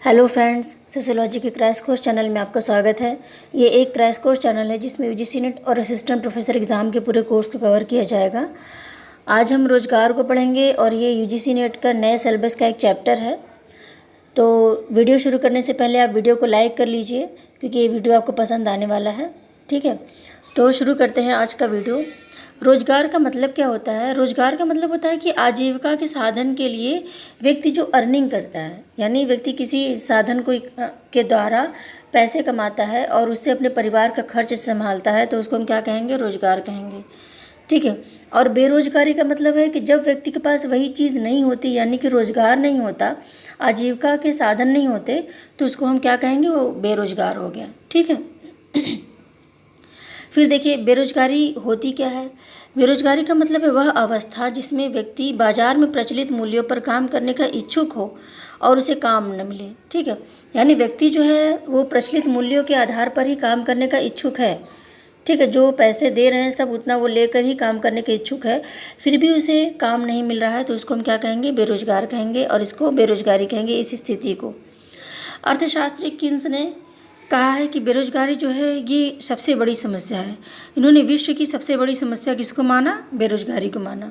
Hello friends, sociology के crash course channel में आपका स्वागत है। ये एक क्रैश कोर्स चैनल है जिसमें यूजीसी नेट और असिस्टेंट प्रोफेसर एग्ज़ाम के पूरे कोर्स को कवर किया जाएगा। आज हम रोज़गार को पढ़ेंगे और ये यूजीसी नेट का नए सिलेबस का एक चैप्टर है। तो वीडियो शुरू करने से पहले आप वीडियो को लाइक कर लीजिए क्योंकि ये वीडियो आपको पसंद आने वाला है। ठीक है, तो शुरू करते हैं आज का वीडियो। रोज़गार का मतलब क्या होता है? रोज़गार का मतलब होता है कि आजीविका के साधन के लिए व्यक्ति जो अर्निंग करता है, यानी व्यक्ति किसी साधन को के द्वारा पैसे कमाता है और उससे अपने परिवार का खर्च संभालता है, तो उसको हम क्या कहेंगे? रोज़गार कहेंगे। ठीक है। और बेरोजगारी का मतलब है कि जब व्यक्ति के पास वही चीज़ नहीं होती, यानी कि रोज़गार नहीं होता, आजीविका के साधन नहीं होते, तो उसको हम क्या कहेंगे? वो बेरोजगार हो गया। ठीक है। फिर देखिए, बेरोजगारी होती क्या है? बेरोजगारी का मतलब है वह अवस्था जिसमें व्यक्ति बाजार में प्रचलित मूल्यों पर काम करने का इच्छुक हो और उसे काम न मिले। ठीक है, यानी व्यक्ति जो है वो प्रचलित मूल्यों के आधार पर ही काम करने का इच्छुक है। ठीक है, जो पैसे दे रहे हैं सब उतना वो लेकर ही काम करने के इच्छुक है, फिर भी उसे काम नहीं मिल रहा है, तो उसको हम क्या कहेंगे? बेरोजगार कहेंगे, और इसको बेरोजगारी कहेंगे, इस स्थिति को। अर्थशास्त्री किन्स ने कहा है कि बेरोजगारी जो है ये सबसे बड़ी समस्या है। इन्होंने विश्व की सबसे बड़ी समस्या किसको माना? बेरोजगारी को माना।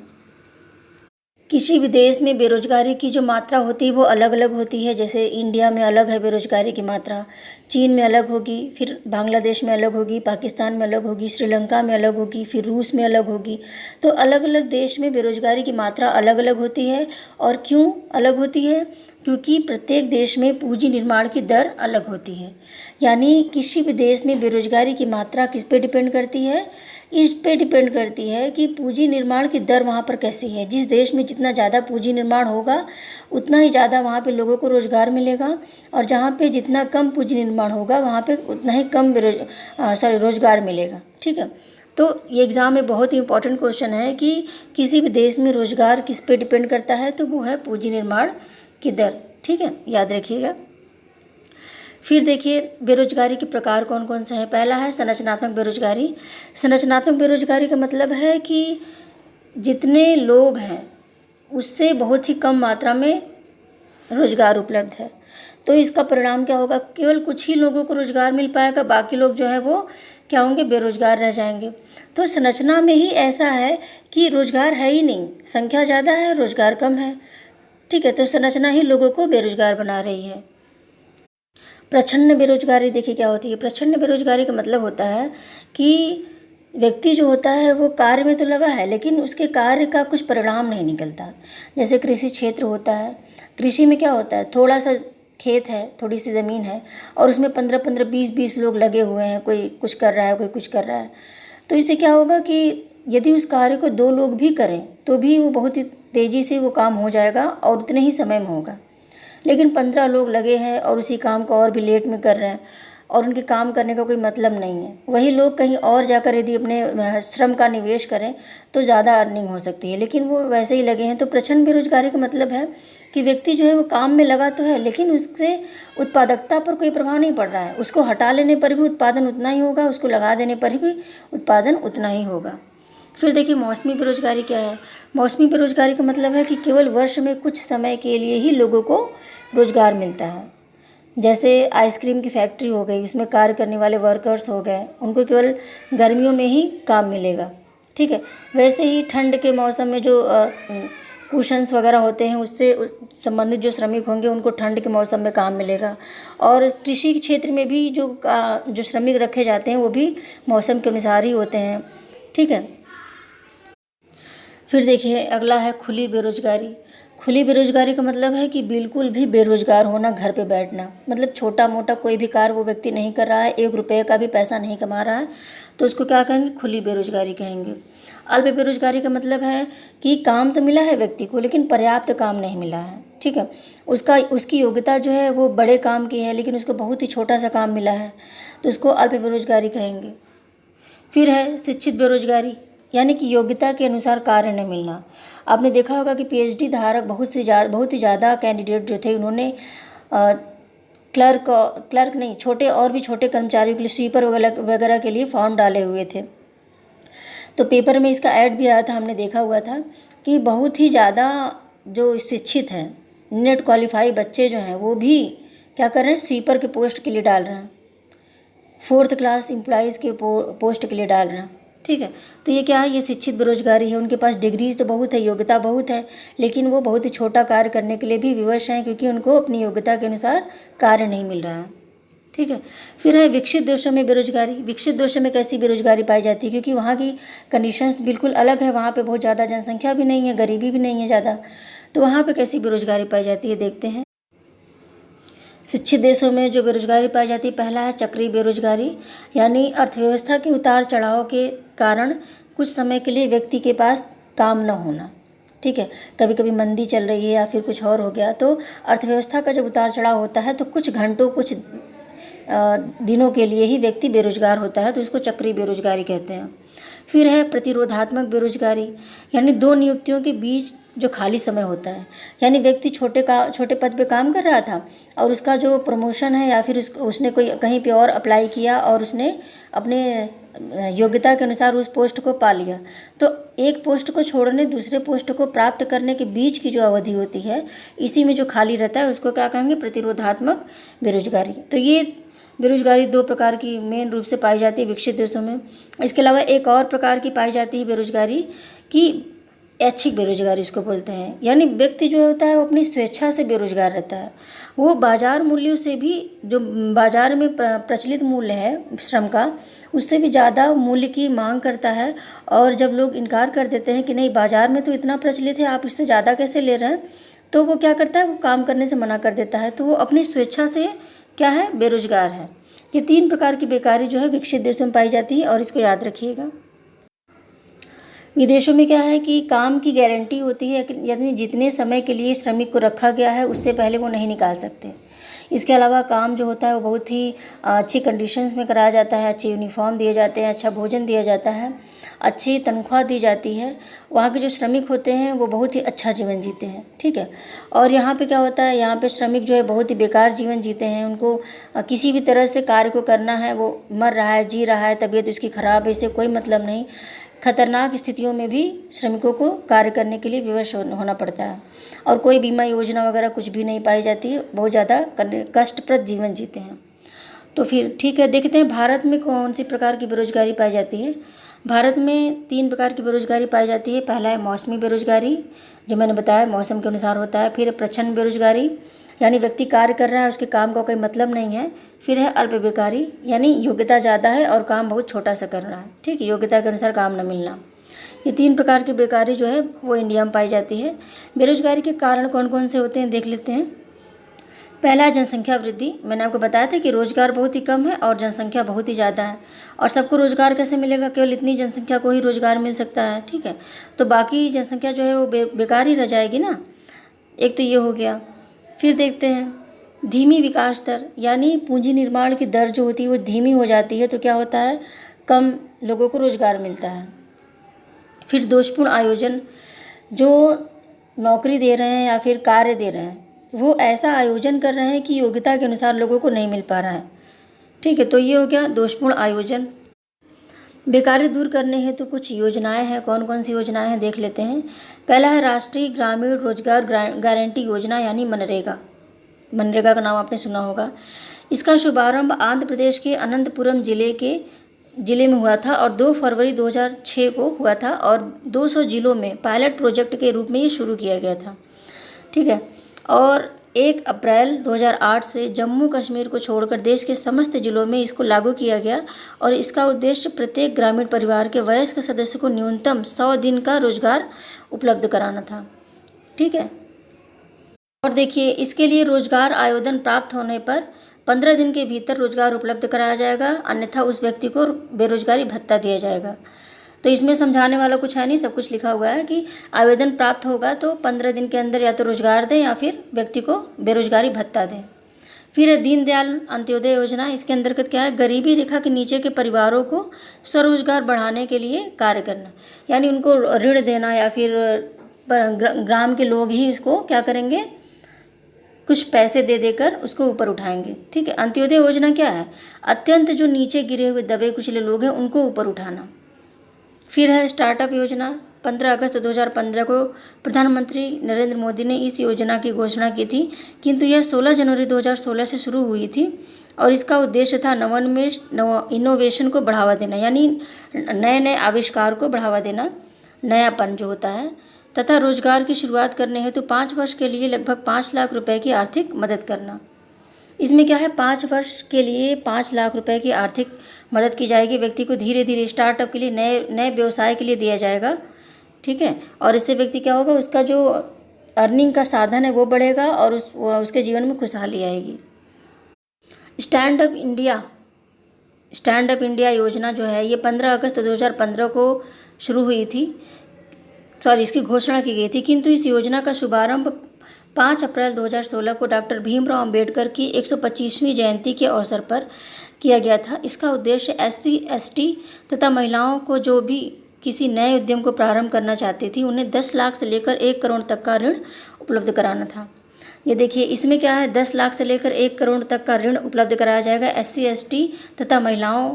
किसी भी देश में बेरोजगारी की जो मात्रा होती है वो अलग अलग होती है। जैसे इंडिया में अलग है बेरोजगारी की मात्रा, चीन में अलग होगी, फिर बांग्लादेश में अलग होगी, पाकिस्तान में अलग होगी, श्रीलंका में अलग होगी, फिर रूस में अलग होगी। तो अलग अलग देश में बेरोजगारी की मात्रा अलग अलग होती है। और क्यों अलग होती है? क्योंकि प्रत्येक देश में पूंजी निर्माण की दर अलग होती है। यानी किसी भी देश में बेरोजगारी की मात्रा किस पे डिपेंड करती है? इस पे डिपेंड करती है कि पूंजी निर्माण की दर वहाँ पर कैसी है। जिस देश में जितना ज़्यादा पूंजी निर्माण होगा उतना ही ज़्यादा वहाँ पे लोगों को रोज़गार मिलेगा, और जहाँ पे जितना कम पूंजी निर्माण होगा वहाँ पे उतना ही कम रोज़गार मिलेगा। ठीक है, तो ये एग्ज़ाम में बहुत ही इंपॉर्टेंट क्वेश्चन है कि किसी भी देश में रोज़गार किस पे डिपेंड करता है, तो वो है पूंजी निर्माण की दर। ठीक है, याद रखिएगा। फिर देखिए, बेरोजगारी के प्रकार कौन कौन से हैं। पहला है संरचनात्मक बेरोजगारी। संरचनात्मक बेरोजगारी का मतलब है कि जितने लोग हैं उससे बहुत ही कम मात्रा में रोजगार उपलब्ध है। तो इसका परिणाम क्या होगा? केवल कुछ ही लोगों को रोजगार मिल पाएगा, बाकी लोग जो है वो क्या होंगे? बेरोजगार रह जाएंगे। तो संरचना में ही ऐसा है कि रोजगार है ही नहीं, संख्या ज़्यादा है, रोजगार कम है। ठीक है, तो संरचना ही लोगों को बेरोजगार बना रही है। प्रच्छन्न बेरोजगारी देखिए क्या होती है। प्रच्छन्न बेरोजगारी का मतलब होता है कि व्यक्ति जो होता है वो कार्य में तो लगा है लेकिन उसके कार्य का कुछ परिणाम नहीं निकलता। जैसे कृषि क्षेत्र होता है, कृषि में क्या होता है? थोड़ा सा खेत है, थोड़ी सी ज़मीन है और उसमें 15-15, 20-20 लोग लगे हुए हैं, कोई कुछ कर रहा है, कोई कुछ कर रहा है। तो इससे क्या होगा कि यदि उस कार्य को 2 लोग भी करें तो भी वो बहुत ही तेज़ी से वो काम हो जाएगा और उतने ही समय में होगा। लेकिन 15 लोग लगे हैं और उसी काम को और भी लेट में कर रहे हैं और उनके काम करने का कोई मतलब नहीं है। वही लोग कहीं और जाकर यदि अपने श्रम का निवेश करें तो ज़्यादा अर्निंग हो सकती है, लेकिन वो वैसे ही लगे हैं। तो प्रच्छन्न बेरोजगारी का मतलब है कि व्यक्ति जो है वो काम में लगा तो है लेकिन उससे उत्पादकता पर कोई प्रभाव नहीं पड़ रहा है। उसको हटा लेने पर भी उत्पादन उतना ही होगा, उसको लगा देने पर भी उत्पादन उतना ही होगा। फिर देखिए, मौसमी बेरोजगारी क्या है। मौसमी बेरोजगारी का मतलब है कि केवल वर्ष में कुछ समय के लिए ही लोगों को रोज़गार मिलता है। जैसे आइसक्रीम की फैक्ट्री हो गई, उसमें कार्य करने वाले वर्कर्स हो गए, उनको केवल गर्मियों में ही काम मिलेगा। ठीक है, वैसे ही ठंड के मौसम में जो कुशन्स वगैरह होते हैं उससे संबंधित जो श्रमिक होंगे उनको ठंड के मौसम में काम मिलेगा। और कृषि के क्षेत्र में भी जो श्रमिक रखे जाते हैं वो भी मौसम के अनुसार ही होते हैं। ठीक है, फिर देखिए अगला है खुली बेरोजगारी। खुली बेरोजगारी का मतलब है कि बिल्कुल भी बेरोजगार होना, घर पे बैठना। मतलब छोटा मोटा कोई भी कार्य वो व्यक्ति नहीं कर रहा है, 1 रुपये का भी पैसा नहीं कमा रहा है, तो उसको क्या कहेंगे? खुली बेरोजगारी कहेंगे। अल्प बेरोजगारी का मतलब है कि काम तो मिला है व्यक्ति को लेकिन पर्याप्त काम नहीं मिला है। ठीक है, उसकी योग्यता जो है वो बड़े काम की है लेकिन उसको बहुत ही छोटा सा काम मिला है, तो उसको अल्प बेरोजगारी कहेंगे। फिर है शिक्षित बेरोजगारी, यानी कि योग्यता के अनुसार कार्य न मिलना। आपने देखा होगा कि पीएचडी धारक बहुत ही ज़्यादा कैंडिडेट जो थे उन्होंने क्लर्क नहीं, छोटे और भी छोटे कर्मचारियों के लिए, स्वीपर वगैरह के लिए फॉर्म डाले हुए थे। तो पेपर में इसका ऐड भी आया था, हमने देखा हुआ था कि बहुत ही ज़्यादा जो शिक्षित हैं, नेट क्वालिफाई बच्चे जो हैं वो भी क्या कर रहे हैं, स्वीपर के पोस्ट के लिए डाल रहे हैं, 4th क्लास एम्प्लॉइज़ के पोस्ट के लिए डाल रहे हैं। ठीक है, तो ये क्या है, ये शिक्षित बेरोजगारी है। उनके पास डिग्रीज तो बहुत है, योग्यता बहुत है, लेकिन वो बहुत ही छोटा कार्य करने के लिए भी विवश हैं, क्योंकि उनको अपनी योग्यता के अनुसार कार्य नहीं मिल रहा है। ठीक है, फिर है विकसित देशों में बेरोजगारी। विकसित देशों में कैसी बेरोजगारी पाई जाती है, क्योंकि वहाँ की कंडीशंस बिल्कुल अलग है। वहाँ पे बहुत ज़्यादा जनसंख्या भी नहीं है, गरीबी भी नहीं है ज़्यादा, तो वहाँ पे कैसी बेरोजगारी पाई जाती है देखते हैं। शिक्षित देशों में जो बेरोजगारी पाई जाती है, पहला है चक्रीय बेरोजगारी, यानी अर्थव्यवस्था के उतार चढ़ाव के कारण कुछ समय के लिए व्यक्ति के पास काम न होना। ठीक है, कभी कभी मंदी चल रही है या फिर कुछ और हो गया, तो अर्थव्यवस्था का जब उतार चढ़ाव होता है तो कुछ घंटों, कुछ दिनों के लिए ही व्यक्ति बेरोजगार होता है, तो इसको चक्रीय बेरोजगारी कहते हैं। फिर है प्रतिरोधात्मक बेरोजगारी, यानी दो नियुक्तियों के बीच जो खाली समय होता है, यानी व्यक्ति छोटे पद पे काम कर रहा था और उसका जो प्रमोशन है या फिर उसने कोई कहीं पे और अप्लाई किया और उसने अपने योग्यता के अनुसार उस पोस्ट को पा लिया, तो एक पोस्ट को छोड़ने दूसरे पोस्ट को प्राप्त करने के बीच की जो अवधि होती है, इसी में जो खाली रहता है उसको क्या कहेंगे, प्रतिरोधात्मक बेरोजगारी। तो ये बेरोजगारी दो प्रकार की मेन रूप से पाई जाती है विकसित देशों में। इसके अलावा एक और प्रकार की पाई जाती है बेरोजगारी की ऐच्छिक बेरोजगारी इसको बोलते हैं, यानी व्यक्ति जो होता है वो अपनी स्वेच्छा से बेरोजगार रहता है। वो बाजार मूल्यों से भी, जो बाजार में प्रचलित मूल्य है श्रम का, उससे भी ज़्यादा मूल्य की मांग करता है, और जब लोग इनकार कर देते हैं कि नहीं बाज़ार में तो इतना प्रचलित है, आप इससे ज़्यादा कैसे ले रहे हैं, तो वो क्या करता है, वो काम करने से मना कर देता है। तो वो अपनी स्वेच्छा से क्या है, बेरोजगार है। ये 3 प्रकार की बेकारी जो है विकसित देशों में पाई जाती है, और इसको याद रखिएगा। विदेशों में क्या है कि काम की गारंटी होती है, यानी जितने समय के लिए श्रमिक को रखा गया है उससे पहले वो नहीं निकाल सकते। इसके अलावा काम जो होता है वो बहुत ही अच्छी कंडीशंस में कराया जाता है, अच्छे यूनिफॉर्म दिए जाते हैं, अच्छा भोजन दिया जाता है, अच्छी तनख्वाह दी जाती है। वहाँ के जो श्रमिक होते हैं वो बहुत ही अच्छा जीवन जीते हैं। ठीक है, और यहाँ पे क्या होता है, यहाँ पे श्रमिक जो है बहुत ही बेकार जीवन जीते हैं। उनको किसी भी तरह से कार्य को करना है, वो मर रहा है, जी रहा है, तबीयत उसकी ख़राब है, इससे कोई मतलब नहीं। खतरनाक स्थितियों में भी श्रमिकों को कार्य करने के लिए विवश होना पड़ता है, और कोई बीमा योजना वगैरह कुछ भी नहीं पाई जाती है। बहुत ज़्यादा कष्टप्रद जीवन जीते हैं। तो फिर ठीक है, देखते हैं भारत में कौन सी प्रकार की बेरोजगारी पाई जाती है। भारत में 3 प्रकार की बेरोजगारी पाई जाती है। पहला है मौसमी बेरोजगारी, जो मैंने बताया मौसम के अनुसार होता है। फिर प्रच्छन्न बेरोजगारी, यानी व्यक्ति कार्य कर रहा है, उसके काम का कोई मतलब नहीं है। फिर है अल्प बेकारी, यानी योग्यता ज़्यादा है और काम बहुत छोटा सा कर रहा है। ठीक है, योग्यता के अनुसार काम न मिलना। ये 3 प्रकार की बेकारी जो है वो इंडिया में पाई जाती है। बेरोजगारी के कारण कौन कौन से होते हैं देख लेते हैं। पहला है जनसंख्या वृद्धि। मैंने आपको बताया था कि रोजगार बहुत ही कम है और जनसंख्या बहुत ही ज़्यादा है, और सबको रोजगार कैसे मिलेगा, केवल इतनी जनसंख्या को ही रोजगार मिल सकता है। ठीक है, तो बाकी जनसंख्या जो है वो बेकार ही रह जाएगी ना। एक तो ये हो गया। फिर देखते हैं धीमी विकास दर, यानी पूंजी निर्माण की दर जो होती है वो धीमी हो जाती है, तो क्या होता है, कम लोगों को रोजगार मिलता है। फिर दोषपूर्ण आयोजन, जो नौकरी दे रहे हैं या फिर कार्य दे रहे हैं वो ऐसा आयोजन कर रहे हैं कि योग्यता के अनुसार लोगों को नहीं मिल पा रहा है। ठीक है, तो ये हो गया दोषपूर्ण आयोजन। बेकारी दूर करने हेतु कुछ योजनाएं हैं। कौन कौन सी योजनाएं हैं देख लेते हैं। पहला है राष्ट्रीय ग्रामीण रोजगार गारंटी योजना, यानी मनरेगा। मनरेगा का नाम आपने सुना होगा। इसका शुभारंभ आंध्र प्रदेश के अनंतपुरम जिले में हुआ था, और 2 फरवरी 2006 को हुआ था, और 200 जिलों में पायलट प्रोजेक्ट के रूप में ये शुरू किया गया था। ठीक है, और 1 अप्रैल 2008 से जम्मू कश्मीर को छोड़कर देश के समस्त जिलों में इसको लागू किया गया, और इसका उद्देश्य प्रत्येक ग्रामीण परिवार के वयस्क सदस्य को न्यूनतम 100 दिन का रोजगार उपलब्ध कराना था। ठीक है, और देखिए इसके लिए रोजगार आवेदन प्राप्त होने पर 15 दिन के भीतर रोजगार उपलब्ध कराया जाएगा, अन्यथा उस व्यक्ति को बेरोजगारी भत्ता दिया जाएगा। तो इसमें समझाने वाला कुछ है नहीं, सब कुछ लिखा हुआ है कि आवेदन प्राप्त होगा तो 15 दिन के अंदर या तो रोजगार दें या फिर व्यक्ति को बेरोजगारी भत्ता दें। फिर है दीनदयाल अंत्योदय योजना। इसके अंतर्गत क्या है, गरीबी रेखा के नीचे के परिवारों को स्वरोजगार बढ़ाने के लिए कार्य करना, यानी उनको ऋण देना, या फिर ग्राम के लोग ही उसको क्या करेंगे, कुछ पैसे दे देकर उसको ऊपर उठाएंगे। ठीक है, अंत्योदय योजना क्या है, अत्यंत जो नीचे गिरे हुए दबे कुचले लोग हैं उनको ऊपर उठाना। फिर है स्टार्टअप योजना, 15 अगस्त 2015 को प्रधानमंत्री नरेंद्र मोदी ने इस योजना की घोषणा की थी, किंतु यह 16 जनवरी 2016 से शुरू हुई थी और इसका उद्देश्य था नवोन्मेष इनोवेशन को बढ़ावा देना, यानी नए नए आविष्कार को बढ़ावा देना, नयापन जो होता है, तथा रोजगार की शुरुआत करने हेतु 5 वर्ष के लिए लगभग 5 लाख रुपए की आर्थिक मदद करना। इसमें क्या है, 5 वर्ष के लिए 5 लाख रुपए की आर्थिक मदद की जाएगी। व्यक्ति को धीरे धीरे स्टार्टअप के लिए नए व्यवसाय के लिए दिया जाएगा, ठीक है। और इससे व्यक्ति क्या होगा, उसका जो अर्निंग का साधन है वो बढ़ेगा और उसके जीवन में खुशहाली आएगी। स्टैंड अप इंडिया योजना जो है ये 15 अगस्त 2015 को शुरू हुई थी, इसकी घोषणा की गई थी, किंतु इस योजना का शुभारंभ 5 अप्रैल 2016 को डॉक्टर भीमराव अंबेडकर की 125वीं जयंती के अवसर पर किया गया था। इसका उद्देश्य SC ST तथा महिलाओं को जो भी किसी नए उद्यम को प्रारंभ करना चाहती थी उन्हें 10 लाख से लेकर 1 करोड़ तक का ऋण उपलब्ध कराना था। ये देखिए, इसमें क्या है, 10 लाख से लेकर 1 करोड़ तक का ऋण उपलब्ध कराया जाएगा। SC ST तथा महिलाओं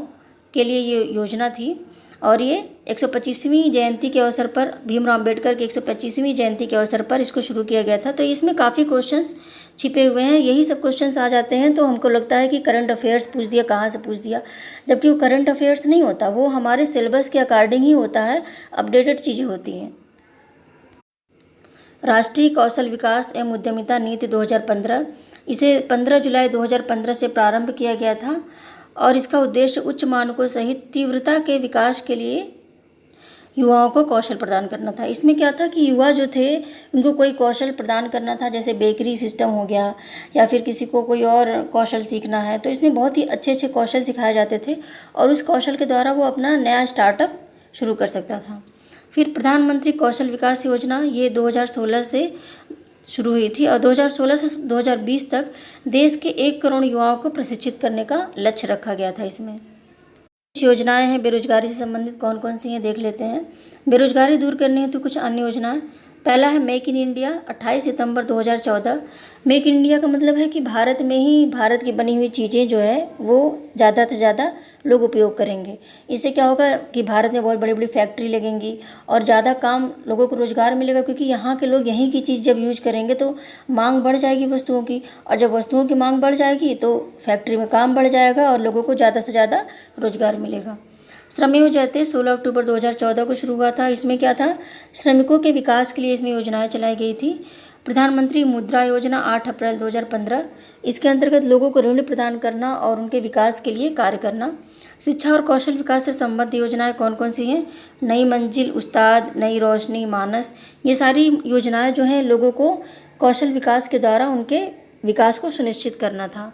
के लिए ये योजना थी और ये 125वीं जयंती के अवसर पर, भीमराव अंबेडकर की 125वीं जयंती के अवसर पर इसको शुरू किया गया था। तो इसमें काफ़ी क्वेश्चंस छिपे हुए हैं, यही सब क्वेश्चंस आ जाते हैं तो हमको लगता है कि करंट अफेयर्स पूछ दिया, कहाँ से पूछ दिया, जबकि वो करंट अफेयर्स नहीं होता, वो हमारे सिलेबस के अकॉर्डिंग ही होता है, अपडेटेड चीज़ें होती हैं। राष्ट्रीय कौशल विकास एवं उद्यमिता नीति 2015, इसे 15 जुलाई 2015 से प्रारंभ किया गया था और इसका उद्देश्य उच्च मानकों सहित तीव्रता के विकास के लिए युवाओं को कौशल प्रदान करना था। इसमें क्या था कि युवा जो थे उनको कोई कौशल प्रदान करना था, जैसे बेकरी सिस्टम हो गया या फिर किसी को कोई और कौशल सीखना है, तो इसमें बहुत ही अच्छे अच्छे कौशल सिखाए जाते थे और उस कौशल के द्वारा वो अपना नया स्टार्टअप शुरू कर सकता था। फिर प्रधानमंत्री कौशल विकास योजना ये 2016 से शुरू हुई थी और 2016 से 2020 तक देश के 1 करोड़ युवाओं को प्रशिक्षित करने का लक्ष्य रखा गया था। इसमें कुछ योजनाएं हैं बेरोजगारी से संबंधित, कौन कौन सी हैं देख लेते हैं। बेरोजगारी दूर करने हेतु कुछ अन्य योजनाएं, पहला है make in India 28 September 2014। Make in India का मतलब है कि भारत में ही भारत की बनी हुई चीज़ें जो है वो ज़्यादा से ज़्यादा लोग उपयोग करेंगे। इससे क्या होगा कि भारत में बहुत बड़ी बड़ी फैक्ट्री लगेंगी और ज़्यादा काम, लोगों को रोज़गार मिलेगा, क्योंकि यहाँ के लोग यहीं की चीज़ जब यूज करेंगे तो मांग बढ़ जाएगी वस्तुओं की, और जब वस्तुओं की मांग बढ़ जाएगी तो फैक्ट्री में काम बढ़ जाएगा और लोगों को ज़्यादा से ज़्यादा रोज़गार मिलेगा। श्रमेव जयते 16 अक्टूबर 2014 को शुरू हुआ था। इसमें क्या था, श्रमिकों के विकास के लिए इसमें योजनाएं चलाई गई थी। प्रधानमंत्री मुद्रा योजना 8 अप्रैल 2015, इसके अंतर्गत लोगों को ऋण प्रदान करना और उनके विकास के लिए कार्य करना। शिक्षा और कौशल विकास से संबद्ध योजनाएं कौन कौन सी हैं, नई मंजिल, उस्ताद, नई रोशनी, मानस, ये सारी योजनाएं जो हैं लोगों को कौशल विकास के द्वारा उनके विकास को सुनिश्चित करना था।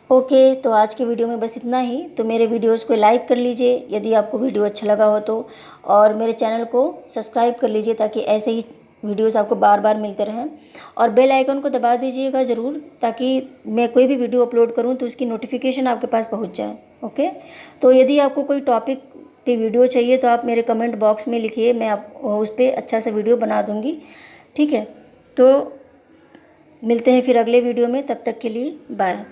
ओके, तो आज के वीडियो में बस इतना ही। तो मेरे वीडियोज़ को लाइक कर लीजिए यदि आपको वीडियो अच्छा लगा हो तो, और मेरे चैनल को सब्सक्राइब कर लीजिए ताकि ऐसे ही वीडियोज़ आपको बार बार मिलते रहें, और बेल आइकन को दबा दीजिएगा ज़रूर ताकि मैं कोई भी वीडियो अपलोड करूं तो उसकी नोटिफिकेशन आपके पास पहुंच जाए। ओके, तो यदि आपको कोई टॉपिक पे वीडियो चाहिए तो आप मेरे कमेंट बॉक्स में लिखिए, मैं आप उस पर अच्छा सा वीडियो बना दूँगी। ठीक है, तो मिलते हैं फिर अगले वीडियो में, तब तक के लिए बाय।